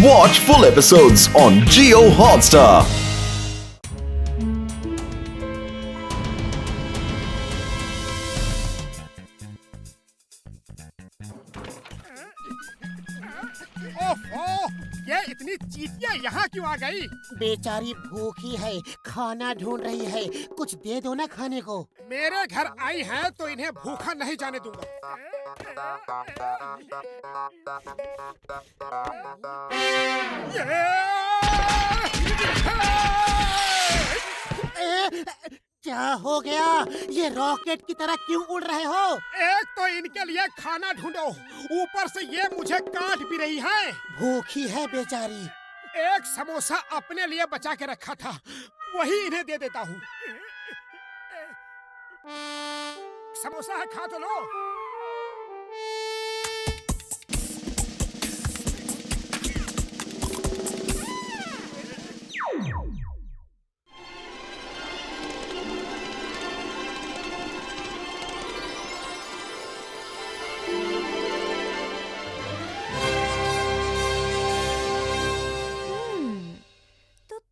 Watch full episodes on Jio Hotstar. ओहो, ये इतनी चींटियां यहाँ क्यों आ गई? बेचारी भूखी है, खाना ढूंढ रही है, कुछ दे दो ना खाने को। मेरे घर आई हैं तो इन्हें भूखा नहीं जाने दूंगा। क्या हो गया? ये रॉकेट की तरह क्यों उड़ रहे हो? एक तो इनके लिए खाना ढूंढो, ऊपर से ये मुझे काट भी रही है। भूखी है बेचारी। एक समोसा अपने लिए बचा के रखा था, वही इन्हें दे देता हूँ। समोसा है, खा तो लो।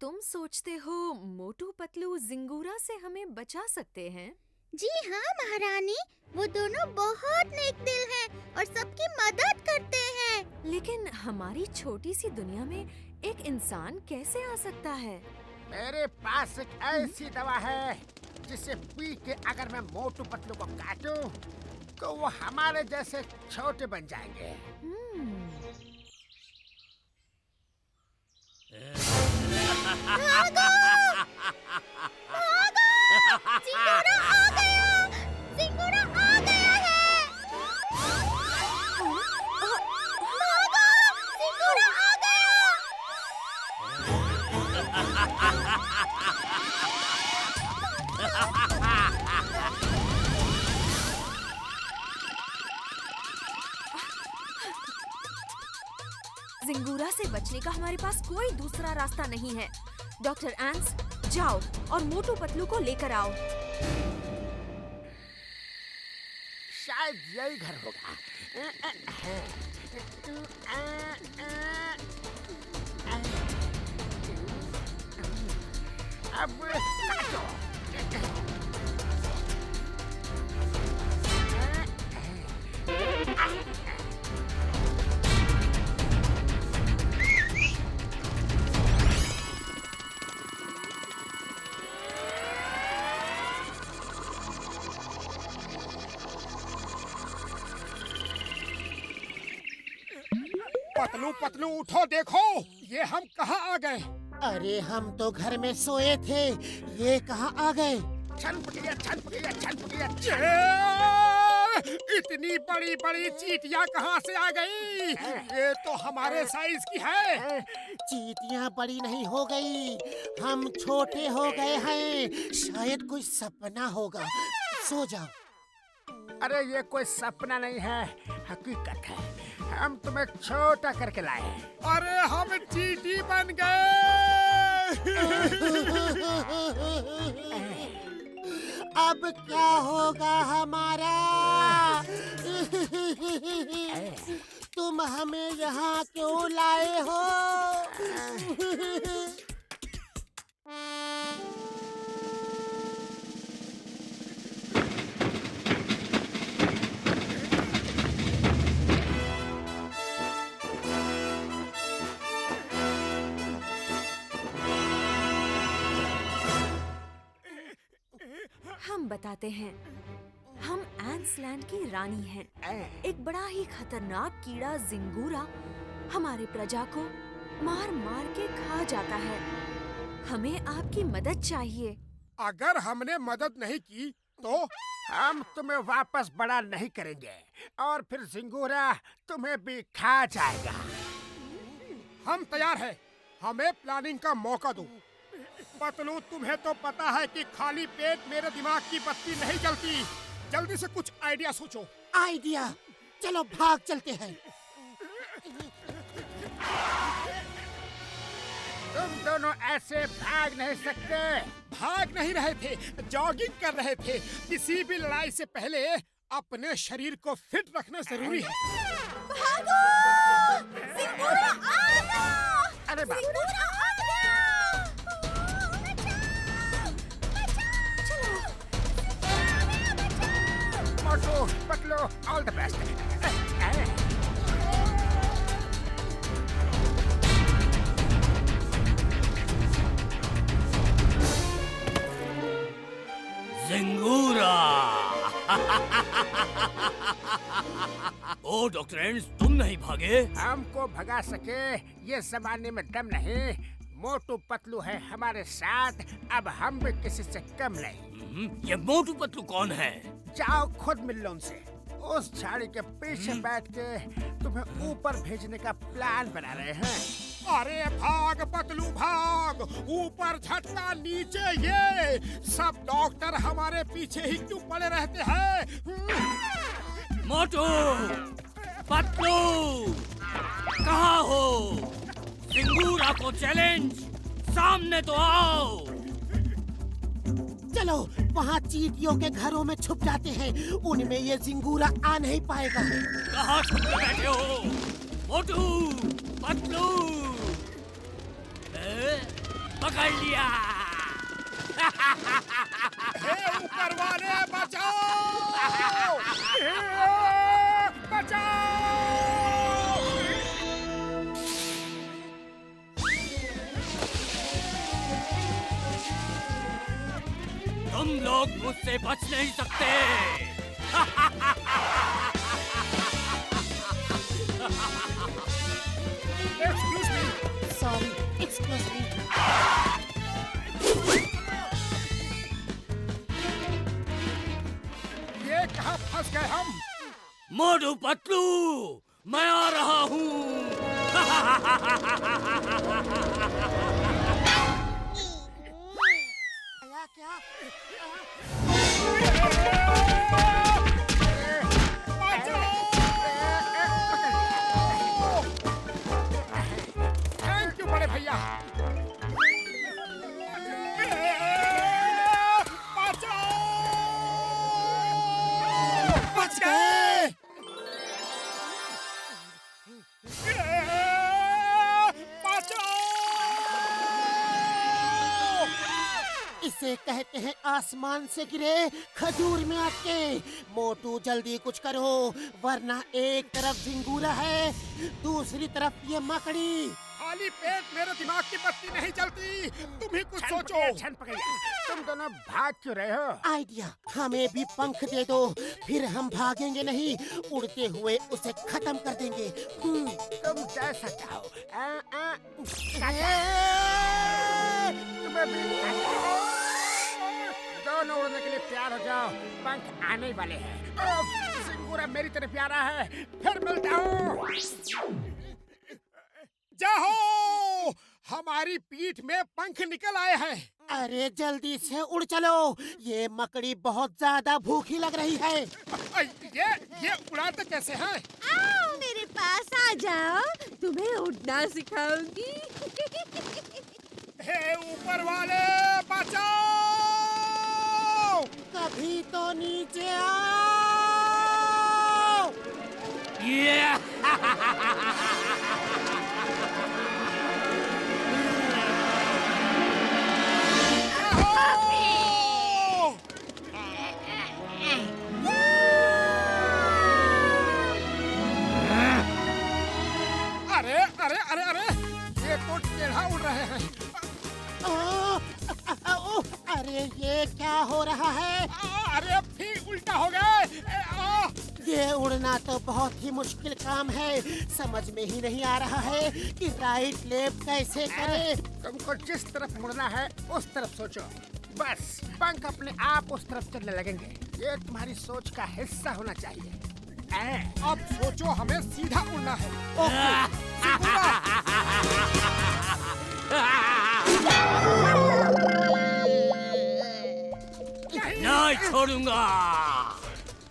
तुम सोचते हो मोटू पतलू जिंगूरा से हमें बचा सकते हैं? जी हाँ महारानी, वो दोनों बहुत नेक दिल हैं और सबकी मदद करते हैं। लेकिन हमारी छोटी सी दुनिया में एक इंसान कैसे आ सकता है? मेरे पास एक ऐसी दवा है जिसे पी के अगर मैं मोटू पतलू को काटूं तो वो हमारे जैसे छोटे बन जाएंगे। भागो! भागो! सिंगूरा आ गया! सिंगूरा आ गया है! भागो! सिंगूरा आ गया! जिंगूरा से बचने का हमारे पास कोई दूसरा रास्ता नहीं है। डॉक्टर एंस, जाओ और मोटू पतलू को लेकर आओ। शायद यही घर होगा। अब काटो। पतलू पतलू उठो, देखो ये हम कहाँ आ गए। अरे हम तो घर में सोए थे, ये कहाँ आ गए? छनप गया, छनप गया, छनप गया। इतनी बड़ी बड़ी चींटियां कहाँ से आ गई? ये तो हमारे साइज की है। चींटियां बड़ी नहीं हो गई, हम छोटे हो गए हैं। शायद कोई सपना होगा, सो जाओ। अरे ये कोई सपना नहीं है, हकीकत है। हम तुम्हें छोटा करके लाए हैं। अरे हम चींटी बन गए। अब क्या होगा हमारा? तुम हमें यहाँ क्यों लाए हो? हम बताते हैं। हम एंसलैंड की रानी हैं। एक बड़ा ही खतरनाक कीड़ा जिंगूरा हमारे प्रजा को मार मार के खा जाता है। हमें आपकी मदद चाहिए। अगर हमने मदद नहीं की तो हम तुम्हें वापस बड़ा नहीं करेंगे और फिर जिंगूरा तुम्हें भी खा जाएगा। हम तैयार हैं, हमें प्लानिंग का मौका दो। पतलू, तुम्हें तो पता है कि खाली पेट मेरे दिमाग की बत्ती नहीं जलती। जल्दी से कुछ आइडिया सोचो। आइडिया? चलो भाग चलते हैं। तुम दोनों ऐसे भाग नहीं सकते। भाग नहीं रहे थे, जॉगिंग कर रहे थे। किसी भी लड़ाई से पहले अपने शरीर को फिट रखना जरूरी है। भागो! सिंगूरा आ गया! ओ डॉक्टर एंड्स, तुम नहीं भागे? हमको भगा सके ये जमाने में दम नहीं। मोटू पतलू है हमारे साथ, अब हम भी किसी से कम नहीं। ये मोटू पतलू कौन है? जाओ खुद मिल लो उनसे। उस झाड़ी के पीछे बैठ के तुम्हें ऊपर भेजने का प्लान बना रहे हैं। अरे भाग पतलू भाग, ऊपर झटका नीचे ये, सब डॉक्टर हमारे पीछे ही क्यों पड़े रहते हैं? मोटू पतलू कहाँ हो? सिंगूरा को चैलेंज, सामने तो आओ। चलो वहाँ चींटियों के घरों में छुप जाते हैं, उनमें ये जिंगूरा आ नहीं पाएगा। कहाँ छुप के बैठे हो? मोटू पतलू पकड़ लिया। हे ऊपर वाले बचाओ! बचाओ! तुम लोग मुझसे बच नहीं सकते। Sorry, excuse me. ये कहाँ फंस गए हम? मोटू पतलू, मैं आ रहा हूँ। क्या? थैंक यू बड़े भैया। बच गए। इसे कहते हैं आसमान से गिरे खजूर में अटके। मोटू जल्दी कुछ करो, वरना एक तरफ झिंगूरा है, दूसरी तरफ ये मकड़ी। खाली पेट मेरे दिमाग की बत्ती नहीं जलती। तुम ही कुछ सोचो। छन पकड़िया, तुम दोनों भाग क्यों रहे हो? आइडिया, हमें भी पंख दे दो, फिर हम भागेंगे नहीं, उड़ते हुए उसे खत्म कर देंगे। तुम जैसा चाहो। तुम्हें भी दोनों उड़ने के लिए तैयार हो जाओ, पंख आने वाले हैं। सिंगूरा मेरी तरफ आ रहा है, फिर मिलता हूँ। जाओ, हमारी पीठ में पंख निकल आए हैं। अरे जल्दी से उड़ चलो, ये मकड़ी बहुत ज्यादा भूखी लग रही है। ये उड़ाते कैसे हैं? आओ मेरे पास आ जाओ, तुम्हें उड़ना सिखाऊंगी। हे ऊपर वाले बचाओ! कभी तो नीचे आओ। अरे अरे अरे अरे, ये तो टेढ़ा उड़ रहे हैं। अरे ये क्या हो रहा है? अरे फिर उल्टा हो गए। ये उड़ना तो बहुत ही मुश्किल काम है, समझ में ही नहीं आ रहा है कि राइट लेफ्ट कैसे करें। तुमको जिस तरफ मुड़ना है उस तरफ सोचो, बस पंख अपने आप उस तरफ चलने लगेंगे। ये तुम्हारी सोच का हिस्सा होना चाहिए। अब सोचो, हमें सीधा उड़ना है। नहीं छोड़ूंगा,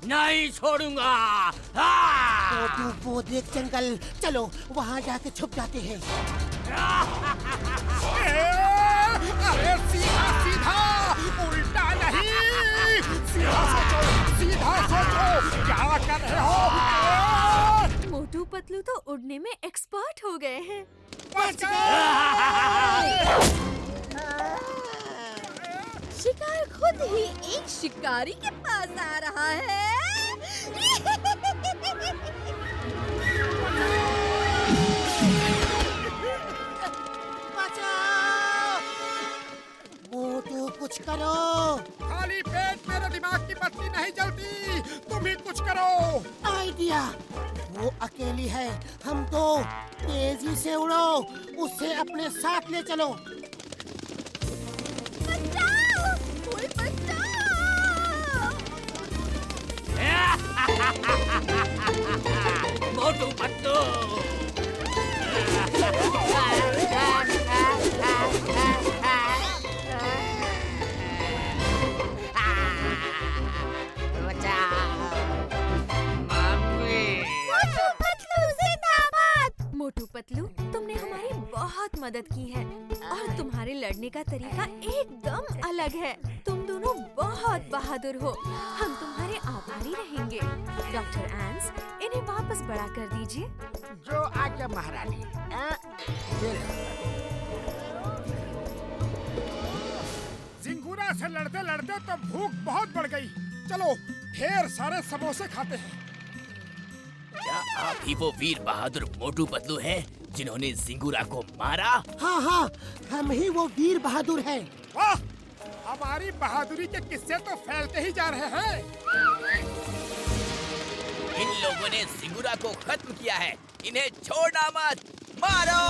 नहीं छोड़ूंगा। वो देख जंगल, चलो वहाँ जाके छुप जाते हैं। अरे सीधा सीधा, उल्टा नहीं। सीधा सोचो, सीधा सोचो, क्या कर रहे हो? मोटू पतलू तो उड़ने में एक्सपर्ट हो गए हैं। बच गए। शिकार खुद ही एक शिकारी के पास आ रहा है। बचाओ! मोटू कुछ करो। खाली पेट मेरे दिमाग की बत्ती नहीं जलती। किया। वो अकेली है, हम तो तेजी से उड़ो, उसे अपने साथ ले चलो। बचाओ! कोई बचाओ! मोटू पतलू मोटू पतलू जिंदाबाद! मोटू पतलू, तुमने हमारी बहुत मदद की है और तुम्हारे लड़ने का तरीका एकदम अलग है। तुम दोनों बहुत बहादुर हो। हम तुम्हारे आभारी रहेंगे। डॉक्टर एंस, इन्हें वापस बड़ा कर दीजिए। जो आज्ञा महारानी। ये लो। जिंगूरा से लड़ते लड़ते तो भूख बहुत बढ़ गई। चलो ढेर सारे समोसे खाते हैं। क्या आप ही वो वीर बहादुर मोटू पतलू हैं जिन्होंने जिंगूरा को मारा? हाँ हाँ, हम ही वो वीर बहादुर हैं। वाह, हमारी बहादुरी के किस्से तो फैलते ही जा रहे हैं। इन लोगों ने जिंगूरा को खत्म किया है। इन्हें छोड़ना मत, मारो!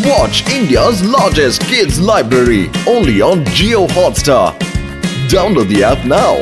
Watch India's largest kids library only on Jio Hotstar. Download the app now.